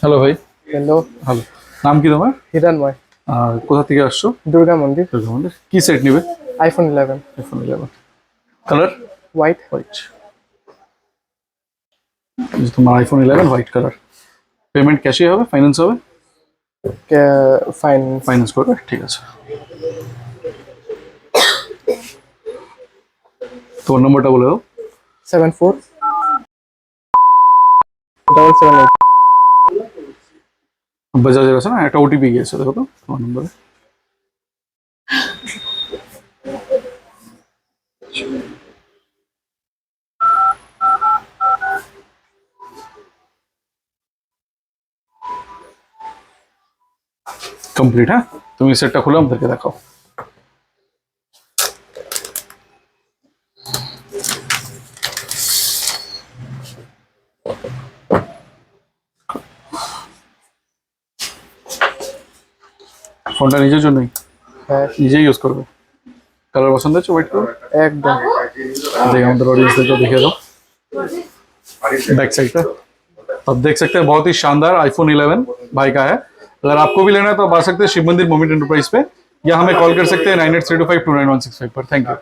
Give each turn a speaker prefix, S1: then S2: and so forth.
S1: Hello ভাই।
S2: Hello,
S1: hello, নাম কি তোমার?
S2: হিরণময়,
S1: আর কোথা থেকে আসছো?
S2: দুর্গা মন্দির,
S1: দুর্গা মন্দির। কি সেট নিবে?
S2: iPhone 11,
S1: iPhone 11 colour
S2: white,
S1: white. তোমার iPhone 11 হোয়াইট কালার। পেমেন্ট ক্যাশই হবে, ফাইন্যান্স হবে?
S2: ফাইন্যান্স,
S1: ফাইন্যান্স করবে, ঠিক আছে। তোমার নম্বরটা বলে দাও।
S2: 747778।
S1: বাজাজের আছে না, একটা ওটিপি গিয়েছে, দেখো তো তোমার নম্বরে। কমপ্লিট। হ্যাঁ, তুমি সেটটা খুলে আমাদেরকে দেখাও। ফোনটা নিজের জন্যই,
S2: হ্যাঁ,
S1: নিজেই ইউজ করবে। कलर पसंद है व्हाइट कलर
S2: एकदम।
S1: देखिए हम ऑडियंस को दिखे दो बैक साइड पे। अब देख सकते हैं बहुत ही शानदार iPhone 11 भाई का है। अगर आपको भी लेना है तो आप आ सकते हैं शिव मंदिर मोमेंट एंटरप्राइज पे, या हमें कॉल कर सकते हैं 9832529165 पर। Thank you.